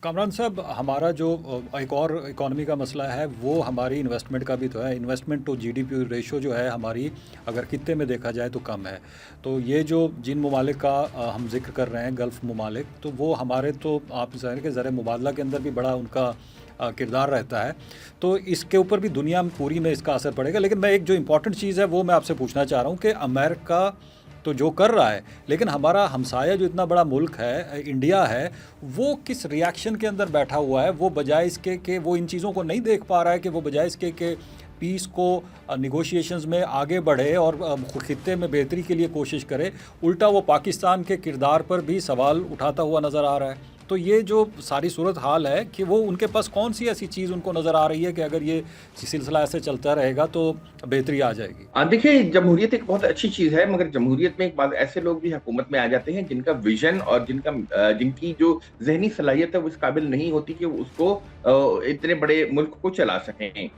कामरान साहब, हमारा जो एक और इकॉनमी का मसला है वो हमारी इन्वेस्टमेंट का भी तो है। इन्वेस्टमेंट टू जीडीपी रेशो जो है हमारी, अगर खित्ते में देखा जाए तो कम है। तो ये जो जिन ममालिक का हम जिक्र कर रहे हैं, गल्फ़ ममालिक, तो वो हमारे तो आप ज़ाहिर के ज़र मुबादला के अंदर भी बड़ा उनका किरदार रहता है। तो इसके ऊपर भी दुनिया में पूरी में इसका असर पड़ेगा। लेकिन मैं एक जो इम्पॉर्टेंट चीज़ है वो मैं आपसे पूछना चाह रहा हूँ कि अमेरिका तो जो कर रहा है, लेकिन हमारा हमसाया जो इतना बड़ा मुल्क है, इंडिया है, वो किस रिएक्शन के अंदर बैठा हुआ है? वो बजाय इसके कि वो इन चीज़ों को नहीं देख पा रहा है कि वो बजाय इसके कि पीस को निगोशिएशंस में आगे बढ़े और खित्ते में बेहतरी के लिए कोशिश करे, उल्टा वो पाकिस्तान के किरदार पर भी सवाल उठाता हुआ नज़र आ रहा है। तो ये जो सारी सूरत हाल है कि वो उनके पास कौन सी ऐसी चीज़ उनको नज़र आ रही है कि अगर ये सिलसिला ऐसे चलता रहेगा तो बेहतरी आ जाएगी? देखिए, जमहूरियत एक बहुत अच्छी चीज़ है, मगर जमहूरियत में एक बार ऐसे लोग भी हुकूमत में आ जाते हैं जिनका विज़न और जिनकी जो ज़हनी सलाहियत है वो इस काबिल नहीं होती कि वो उसको इतने बड़े मुल्क को चला सकें।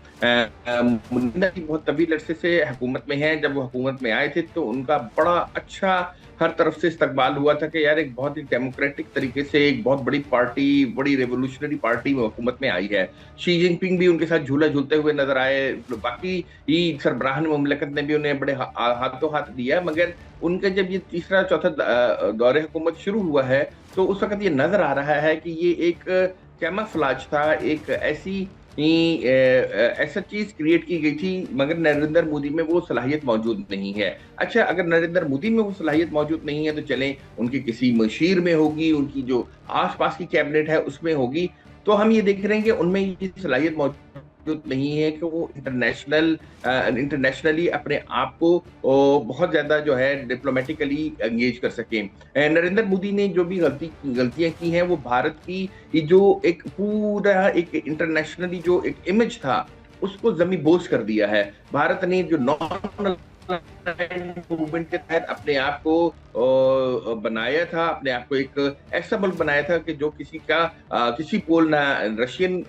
मुन्ना जी बहुत तवील अरसे से हुकूमत में हैं। जब वो हुकूमत में आए थे तो उनका बड़ा अच्छा हर तरफ से इस्तकबाल हुआ था कि यार एक बहुत ही डेमोक्रेटिक तरीके से एक बहुत बड़ी पार्टी, बड़ी रिवॉल्यूशनरी पार्टी में हुकूमत में आई है। शी जिनपिंग भी उनके साथ झूला झूलते हुए नज़र आए। बाकी ये सरबराहान मुमलकत ने भी उन्हें बड़े हाथों हाथ दिया, मगर उनका जब ये तीसरा चौथा दौरे हुकूमत शुरू हुआ है तो उस वक़्त ये नज़र आ रहा है कि ये एक कैमोफ्लेज था, एक ऐसा चीज़ क्रिएट की गई थी, मगर नरेंद्र मोदी में वो सलाहियत मौजूद नहीं है। अच्छा, अगर नरेंद्र मोदी में वो सलाहियत मौजूद नहीं है तो चलें उनके किसी मशीर में होगी, उनकी जो आस-पास की कैबिनेट है उसमें होगी, तो हम ये देख रहे हैं कि उनमें ये सलाहियत मौजूद नहीं है कि वो इंटरनेशनली अपने आप को बहुत ज़्यादा जो है डिप्लोमेटिकली एंगेज कर सकें। नरेंद्र मोदी ने जो भी गलतियाँ की हैं वो भारत की ये जो एक पूरा एक इंटरनेशनली जो एक इमेज था, उसको ज़मींदोज़ कर दिया है। भारत ने जो नॉन मूवमेंट के तहत अपने आप को बनाया था, अपने आप को एक ऐसा मुल्क बनाया था कि जो किसी पोल ना रशियन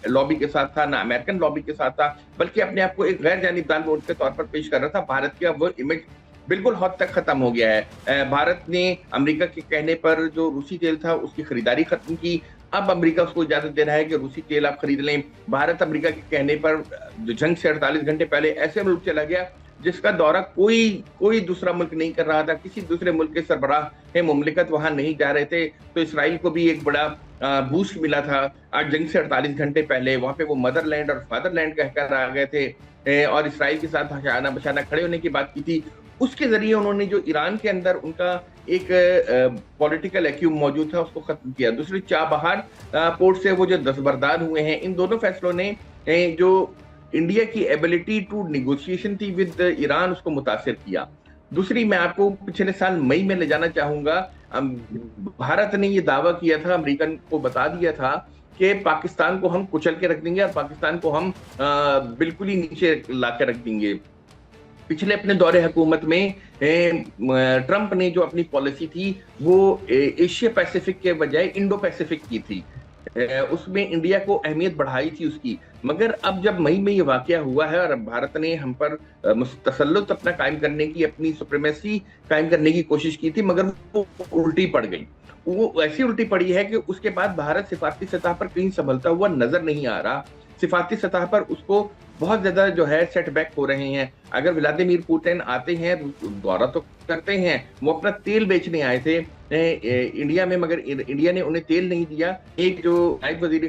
लॉबी के साथ था, ना अमेरिकन लॉबी के साथ था, बल्कि अपने आप को एक गैर जानिबदार मुल्क के तौर पर पेश कर रहा था। भारत का वो इमेज बिल्कुल हद तक खत्म हो गया है। भारत ने अमेरिका के कहने पर जो रूसी तेल था उसकी खरीदारी खत्म की। अब अमेरिका उसको इजाजत दे रहा है कि रूसी तेल आप खरीद लें। भारत अमेरिका के कहने पर जो जंग से 48 घंटे पहले ऐसे मुल्क चला गया जिसका दौरा कोई दूसरा मुल्क नहीं कर रहा था, किसी दूसरे मुल्क के सरबराह मुमलिकत वहां नहीं जा रहे थे। तो इसराइल को भी एक बड़ा बूस्ट मिला था। आज जंग से 48 घंटे पहले वहां पे वो मदरलैंड और फादरलैंड कहकर आ गए थे और इसराइल के साथ हशाना बशाना खड़े होने की बात की थी। उसके जरिए उन्होंने जो ईरान के अंदर उनका एक पॉलिटिकल एक्यूम मौजूद था उसको खत्म किया। दूसरी चाबहार पोर्ट से वो जो दस्तबरदार हुए हैं, इन दोनों फैसलों ने जो इंडिया की एबिलिटी टू निगोशिएशन थी विद ईरान उसको मुतासिर किया। दूसरी, मैं आपको पिछले साल मई में ले जाना चाहूंगा। भारत ने ये दावा किया था, अमेरिकन को बता दिया था कि पाकिस्तान को हम कुचल के रख देंगे और पाकिस्तान को हम बिल्कुल ही नीचे ला के रख देंगे। पिछले अपने दौरे हुकूमत में ट्रंप ने जो अपनी पॉलिसी थी वो एशिया पैसिफिक के बजाय इंडो पैसिफिक की थी। उसमें इंडिया को अहमियत बढ़ाई थी उसकी। मगर अब जब मई में ये वाकया हुआ है और भारत ने हम पर तसल्लुत अपना कायम करने की, अपनी सुप्रीमेसी कायम करने की कोशिश की थी, मगर वो उल्टी पड़ गई। वो ऐसी उल्टी पड़ी है कि उसके बाद भारत सिफारती सतह पर कहीं संभलता हुआ नजर नहीं आ रहा। सिफारती सतह पर उसको बहुत ज्यादा जो है सेटबैक हो रहे हैं। अगर व्लादिमीर पुतिन आते हैं, दौरा तो करते हैं, वो अपना तेल बेचने आए थे इंडिया में, मगर इंडिया ने उन्हें तेल नहीं दिया। एक जो नायब वजीर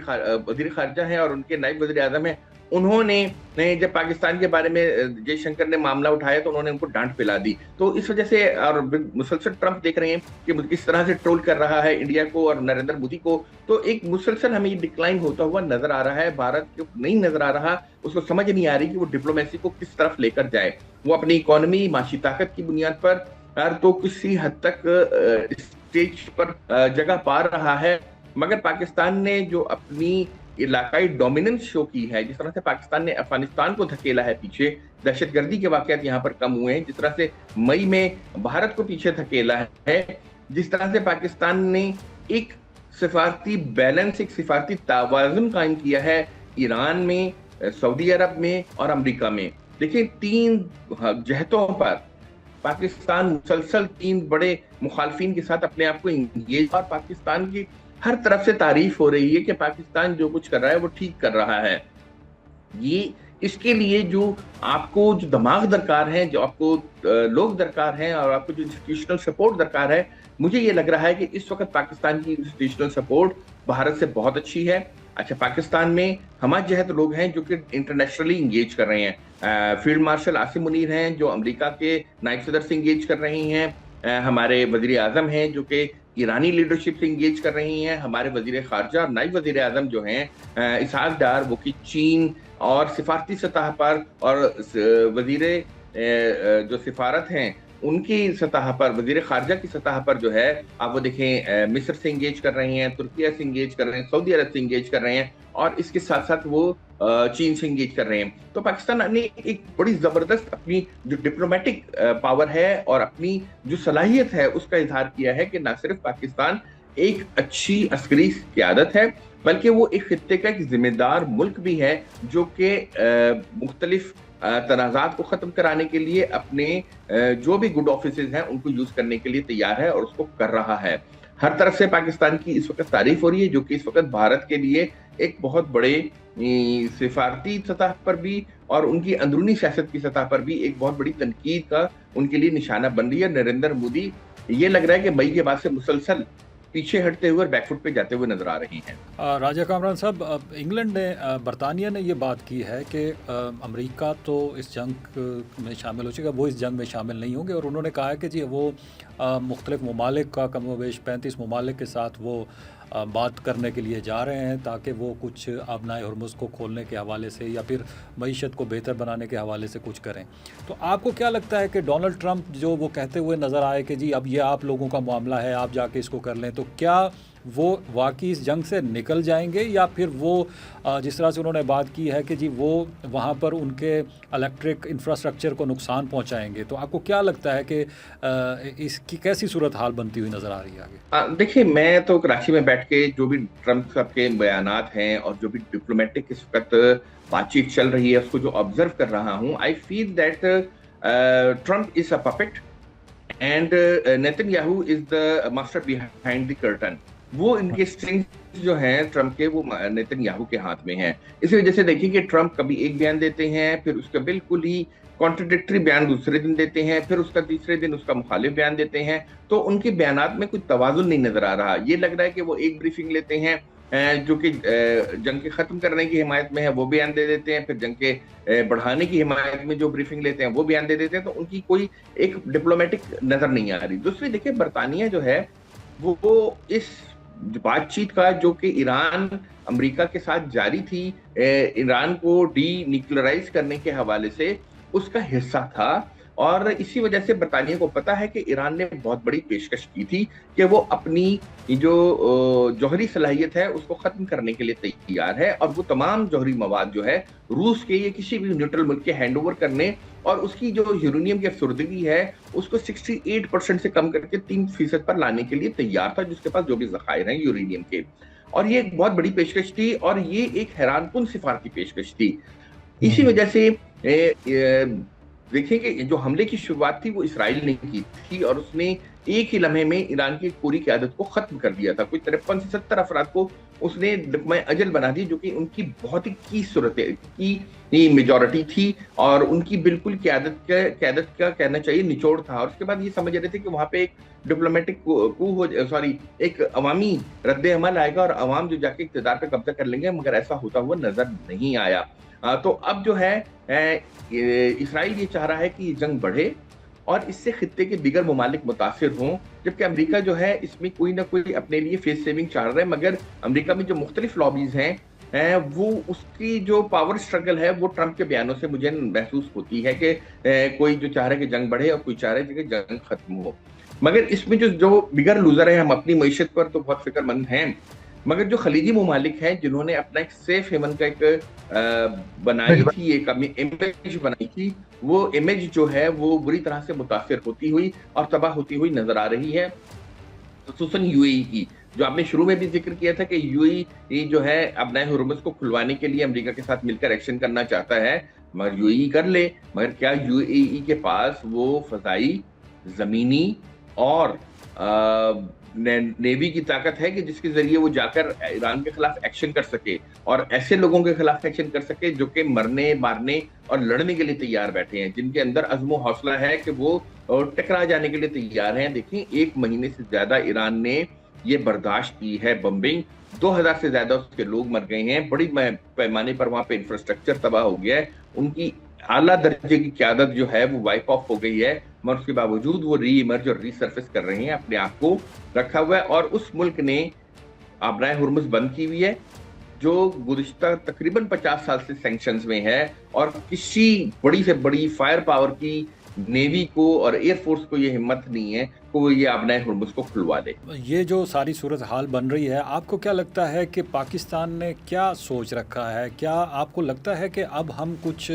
खारजा है और उनके नायब वजीर आजम है, उन्होंने जब पाकिस्तान के बारे में जयशंकर ने मामला उठाया तो उन्होंने उनको डांट पिला दी। तो इस वजह से और मुसलसल ट्रंप देख रहे हैं कि किस तरह से ट्रोल कर रहा है इंडिया को और नरेंद्र मोदी को। तो एक मुसलसल हमें डिक्लाइन होता हुआ नजर आ रहा है। भारत को नहीं नजर आ रहा, उसको समझ नहीं आ रही कि वो डिप्लोमेसी को किस तरफ लेकर जाए। वो अपनी इकोनॉमी, माशी ताकत की बुनियाद पर तो किसी हद तक स्टेज पर जगह पा रहा है, मगर पाकिस्तान ने जो अपनी इलाकाई डोमिनेंस शो की है, जिस तरह से पाकिस्तान ने अफगानिस्तान को धकेला है पीछे, दहशतगर्दी के वाकयात यहाँ पर कम हुए हैं, जिस तरह से मई में भारत को पीछे धकेला है, जिस तरह से पाकिस्तान ने एक सिफारती बैलेंस, एक सिफारती तवाज़ुन कायम किया है ईरान में, सऊदी अरब में और अमेरिका में। देखिए, 3 जहतों पर पाकिस्तान मुसलसल 3 बड़े मुखालफिन के साथ अपने आप को इंगेज, और पाकिस्तान की ہر طرف سے تعریف ہو رہی ہے کہ پاکستان جو کچھ کر رہا ہے وہ ٹھیک کر رہا ہے. یہ اس کے لیے جو آپ کو جو دماغ درکار ہے، جو آپ کو لوگ درکار ہیں، اور آپ کو جو انسٹیٹیوشنل سپورٹ درکار ہے، مجھے یہ لگ رہا ہے کہ اس وقت پاکستان کی انسٹیٹیوشنل سپورٹ بھارت سے بہت اچھی ہے. اچھا، پاکستان میں ہمہ جہت لوگ ہیں جو کہ انٹرنیشنلی انگیج کر رہے ہیں. فیلڈ مارشل عاصم منیر ہیں جو امریکہ کے نائب صدر سے انگیج کر رہی ہیں. ہمارے وزیر اعظم ہیں جو کہ ایرانی لیڈرشپ سے انگیج کر رہی ہیں. ہمارے وزیر خارجہ اور نائب وزیر اعظم جو ہیں اسحاق ڈار، وہ کہ چین اور سفارتی سطح پر، اور وزیر جو سفارت ہیں ان کی سطح پر، وزیر خارجہ کی سطح پر جو ہے آپ وہ دیکھیں مصر سے انگیج کر رہے ہیں، ترکیہ سے انگیج کر رہے ہیں، سعودی عرب سے انگیج کر رہے ہیں، اور اس کے ساتھ ساتھ وہ چین سے انگیج کر رہے ہیں. تو پاکستان نے ایک بڑی زبردست اپنی جو ڈپلومیٹک پاور ہے اور اپنی جو صلاحیت ہے اس کا اظہار کیا ہے کہ نہ صرف پاکستان ایک اچھی عسکری قیادت ہے، بلکہ وہ ایک خطے کا ایک ذمہ دار ملک بھی ہے جو کہ مختلف تنازعات کو ختم کرانے کے لیے اپنے جو بھی گڈ آفیسز ہیں ان کو یوز کرنے کے لیے تیار ہے اور اس کو کر رہا ہے. ہر طرف سے پاکستان کی اس وقت تعریف ہو رہی ہے، جو کہ اس وقت بھارت کے لیے ایک بہت بڑے سفارتی سطح پر بھی اور ان کی اندرونی سیاست کی سطح پر بھی ایک بہت بڑی تنقید کا ان کے لیے نشانہ بن رہی ہے. نریندر مودی یہ لگ رہا ہے کہ مئی کے بعد سے مسلسل پیچھے ہٹتے ہوئے اور بیک فٹ پہ جاتے ہوئے نظر آ رہی ہیں. راجہ کامران صاحب، انگلینڈ نے، برطانیہ نے یہ بات کی ہے کہ امریکہ تو اس جنگ میں شامل ہو چکا، وہ اس جنگ میں شامل نہیں ہوں گے، اور انہوں نے کہا ہے کہ جی وہ مختلف ممالک کا کم و بیش 35 ممالک کے ساتھ وہ بات کرنے کے لیے جا رہے ہیں تاکہ وہ کچھ آبنائے ہرمز کو کھولنے کے حوالے سے یا پھر معیشت کو بہتر بنانے کے حوالے سے کچھ کریں. تو آپ کو کیا لگتا ہے کہ ڈونلڈ ٹرمپ جو وہ کہتے ہوئے نظر آئے کہ جی اب یہ آپ لوگوں کا معاملہ ہے، آپ جا کے اس کو کر لیں، تو کیا وہ واقعی اس جنگ سے نکل جائیں گے، یا پھر وہ جس طرح سے انہوں نے بات کی ہے کہ جی وہ وہاں پر ان کے الیکٹرک انفراسٹرکچر کو نقصان پہنچائیں گے؟ تو آپ کو کیا لگتا ہے کہ اس کی کیسی صورتحال بنتی ہوئی نظر آ رہی ہے آگے؟ دیکھیے، میں تو کراچی میں بیٹھ کے جو بھی ٹرمپ صاحب کے بیانات ہیں اور جو بھی ڈپلومیٹک اس وقت بات چیت چل رہی ہے اس کو جو آبزرو کر رہا ہوں، I feel that Trump is a puppet and Netanyahu is the master behind the curtain. وہ ان کے اسٹرنگز جو ہیں ٹرمپ کے، وہ نیتن یاہو کے ہاتھ میں ہیں. اسی وجہ سے دیکھیں کہ ٹرمپ کبھی ایک بیان دیتے ہیں، پھر اس کا بالکل ہی کانٹرڈکٹری بیان دوسرے دن دیتے ہیں، پھر اس کا تیسرے دن اس کا مخالف بیان دیتے ہیں. تو ان کے بیانات میں کوئی توازن نہیں نظر آ رہا. یہ لگ رہا ہے کہ وہ ایک بریفنگ لیتے ہیں جو کہ جنگ کے ختم کرنے کی حمایت میں ہے، وہ بیان دے دیتے ہیں، پھر جنگ کے بڑھانے کی حمایت میں جو بریفنگ لیتے ہیں وہ بیان دے دیتے ہیں. تو ان کی کوئی ایک ڈپلومیٹک نظر نہیں آ رہی. دوسری دیکھیں، برطانیہ جو ہے وہ اس بات چیت کا جو کہ ایران امریکہ کے ساتھ جاری تھی، ایران کو ڈی نیوکلرائز کرنے کے حوالے سے، اس کا حصہ تھا. اور اسی وجہ سے برطانیہ کو پتا ہے کہ ایران نے بہت بڑی پیشکش کی تھی کہ وہ اپنی جو جوہری صلاحیت ہے اس کو ختم کرنے کے لیے تیار ہے، اور وہ تمام جوہری مواد جو ہے روس کے یا کسی بھی نیوٹرل ملک کے ہینڈ اوور کرنے، اور اس کی جو یورینیم کی افسردگی ہے اس کو 68% سے کم کر کے 3% پر لانے کے لیے تیار تھا، جس کے پاس جو بھی ذخائر ہیں یورینیم کے. اور یہ ایک بہت بڑی پیشکش تھی، اور یہ ایک حیران کن سفارتی پیشکش تھی. اسی وجہ سے دیکھیں کہ جو حملے کی شروعات تھی وہ اسرائیل نے کی تھی، اور اس نے ایک ہی لمحے میں ایران کی پوری قیادت کو ختم کر دیا تھا. کوئی 53 سے 70 افراد کو اس نے لقمہ اجل بنا دی، جو کہ ان کی بہت ہی صورت کی میجورٹی تھی، اور ان کی بالکل قیادت کا کہنا چاہیے نچوڑ تھا. اور اس کے بعد یہ سمجھ رہے تھے کہ وہاں پہ ایک ڈپلومیٹک ایک عوامی رد عمل آئے گا اور عوام جو جا کے اقتدار پہ قبضہ کر لیں گے، مگر ایسا ہوتا ہوا نظر نہیں آیا. تو اب جو ہے اسرائیل یہ چاہ رہا ہے کہ یہ جنگ بڑھے اور اس سے خطے کے دیگر ممالک متاثر ہوں، جبکہ امریکہ جو ہے اس میں کوئی نہ کوئی اپنے لیے فیس سیونگ چاہ رہا ہے. مگر امریکہ میں جو مختلف لابیز ہیں وہ اس کی جو پاور سٹرگل ہے وہ ٹرمپ کے بیانوں سے مجھے محسوس ہوتی ہے کہ کوئی جو چاہ رہا ہے کہ جنگ بڑھے اور کوئی چاہ رہا ہے کہ جنگ ختم ہو. مگر اس میں جو بگر لوزر ہیں، ہم اپنی معیشت پر تو بہت فکر مند ہیں، مگر جو خلیجی ممالک ہیں جنہوں نے اپنا ایک سیف ہیون کا ایک بنائی تھی، ایک امیج بنائی تھی، وہ امیج جو ہے وہ بری طرح سے متاثر ہوتی ہوئی اور تباہ ہوتی ہوئی نظر آ رہی ہے. خصوصاً یو اے ای کی، جو آپ نے شروع میں بھی ذکر کیا تھا کہ یو اے ای جو ہے ابنائے ہرمز کو کھلوانے کے لیے امریکہ کے ساتھ مل کر ایکشن کرنا چاہتا ہے. مگر یو اے ای کر لے، مگر کیا یو اے ای کے پاس وہ فضائی، زمینی اور नेवी की ताकत है कि जिसके जरिए वो जाकर ईरान के खिलाफ एक्शन कर सके और ऐसे लोगों के खिलाफ एक्शन कर सके जो कि मरने मारने और लड़ने के लिए तैयार बैठे हैं, जिनके अंदर अज़्म हौसला है कि वो टकरा जाने के लिए तैयार हैं। देखिए 1 महीने से ज्यादा ईरान ने ये बर्दाश्त की है बम्बिंग, 2000 से ज्यादा उसके लोग मर गए हैं, बड़ी पैमाने पर वहां पे इंफ्रास्ट्रक्चर तबाह हो गया है, उनकी आला दर्जे की क़यादत जो है वो वाइप ऑफ हो गई है, मगर उसके बावजूद वो री इमर्ज और रीसर्फेस कर रहे हैं, अपने आप को रखा हुआ है। और उस मुल्क ने आबराए हुर्मुज़ बंद की हुई है, जो गुज़िश्ता तकरीबन 50 साल से सैंक्शंस में है, और किसी बड़ी से बड़ी फायर पावर की नेवी को और एयरफोर्स को ये हिम्मत नहीं है कि वो ये आबराए हुर्मुज़ को खुलवा दे। ये जो सारी सूरत हाल बन रही है, आपको क्या लगता है कि पाकिस्तान ने क्या सोच रखा है? क्या आपको लगता है कि अब हम कुछ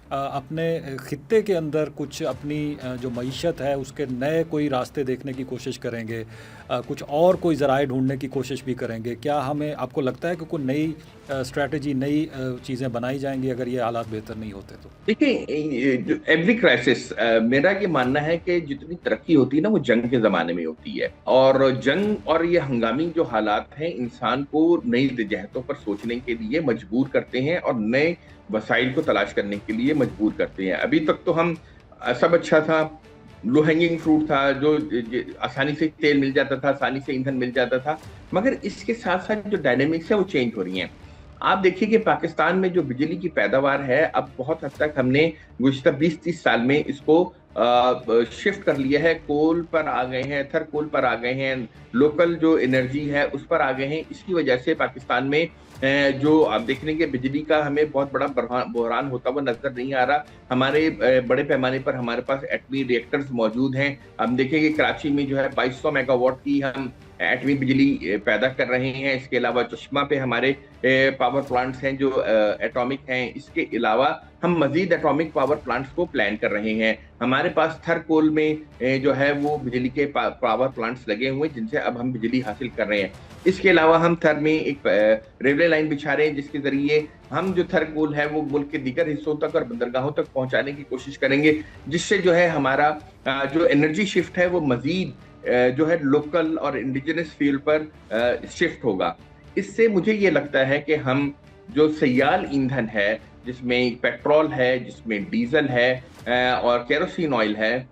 अपने खित्ते के अंदर कुछ अपनी जो मईशत है उसके नए कोई रास्ते देखने की कोशिश करेंगे, कुछ और कोई ज़राए ढूंढने की कोशिश भी करेंगे? क्या हमें, आपको लगता है कि कोई नई स्ट्रैटेजी, नई चीज़ें बनाई जाएंगी अगर ये हालात बेहतर नहीं होते तो? देखिए जो एवरी क्राइसिस, मेरा ये मानना है कि जितनी तरक्की होती है ना वो जंग के ज़माने में होती है, और जंग और ये हंगामी जो हालात हैं इंसान को नई जहतों पर सोचने के लिए मजबूर करते हैं और नए वसाइल को तलाश करने के लिए मजबूर करते हैं। अभी तक तो हम सब अच्छा था, लो हैंगिंग फ्रूट था, जो आसानी से तेल मिल जाता था, आसानी से ईंधन मिल जाता था, मगर इसके साथ साथ जो डायनेमिक्स है वो चेंज हो रही हैं। आप देखिए कि पाकिस्तान में जो बिजली की पैदावार है, अब बहुत हद तक हमने गुज़िश्ता 20-30 साल में इसको शिफ्ट कर लिया है, कोल पर आ गए हैं, थर कोल पर आ गए हैं, लोकल जो एनर्जी है उस पर आ गए हैं। इसकी वजह से पाकिस्तान में जो आप देख रहे हैं कि बिजली का हमें बहुत बड़ा बहरान होता हुआ नजर नहीं आ रहा। हमारे बड़े पैमाने पर हमारे पास एटमी रिएक्टर्स मौजूद हैं। हम देखें कि कराची में जो है 2200 मेगावाट की हम एटमी बिजली पैदा कर रहे हैं। इसके अलावा चश्मा पे हमारे पावर प्लांट्स हैं जो एटॉमिक हैं। इसके अलावा हम मजीद एटॉमिक पावर प्लांट्स को प्लान कर रहे हैं। हमारे पास थर कोल में जो है वो बिजली के पावर प्लांट्स लगे हुए जिनसे अब हम बिजली हासिल कर रहे हैं। इसके अलावा हम थर में एक रेलवे लाइन बिछा रहे हैं जिसके जरिए हम जो थर कोल है वो मुल्क के दीगर हिस्सों तक और बंदरगाहों तक पहुंचाने की कोशिश करेंगे, जिससे जो है हमारा जो एनर्जी शिफ्ट है वो मजीद जो है लोकल और इंडिजिनस फ्यूल पर शिफ्ट होगा। इससे मुझे ये लगता है कि हम जो सयाल ईंधन है, जिसमें पेट्रोल है, जिसमें डीजल है और केरोसिन ऑयल है,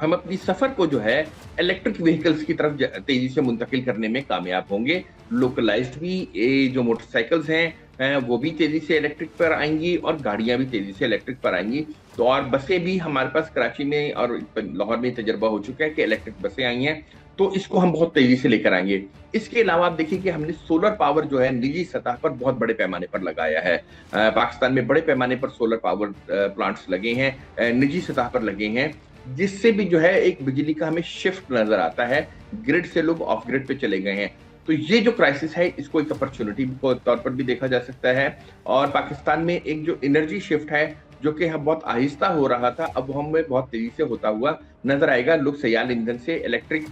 हम अपनी सफर को जो है इलेक्ट्रिक व्हीकल्स की तरफ तेजी से मुंतकिल करने में कामयाब होंगे। लोकलाइज्ड भी जो मोटरसाइकिल्स हैं वो भी तेजी से इलेक्ट्रिक पर आएंगी और गाड़ियां भी तेजी से इलेक्ट्रिक पर आएंगी। तो और बसें भी हमारे पास कराची में और लाहौर में तजर्बा हो चुका है कि इलेक्ट्रिक बसें आई हैं, तो इसको हम बहुत तेजी से लेकर आएंगे। इसके अलावा आप देखिए कि हमने सोलर पावर जो है निजी सतह पर बहुत बड़े पैमाने पर लगाया है। पाकिस्तान में बड़े पैमाने पर सोलर पावर प्लांट्स लगे हैं, निजी सतह पर लगे हैं, जिससे भी जो है एक बिजली का हमें शिफ्ट नजर आता है। ग्रिड से लोग ऑफ ग्रिड पे चले गए हैं। तो ये जो क्राइसिस है इसको एक अपॉर्चुनिटी के तौर पर भी देखा जा सकता है, और पाकिस्तान में एक जो एनर्जी शिफ्ट है जो कि हम बहुत आहिस्ता हो रहा था, अब हमें बहुत तेजी से होता हुआ नजर आएगा। लोग सयाल ईंधन से इलेक्ट्रिक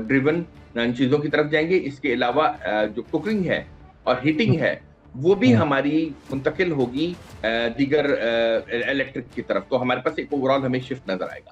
ड्रिवन चीजों की तरफ जाएंगे। इसके अलावा जो कुकिंग है और हीटिंग है वो भी हमारी मुंतकिल होगी दीगर इलेक्ट्रिक की तरफ। तो हमारे पास एक ओवरऑल हमें शिफ्ट नजर आएगा।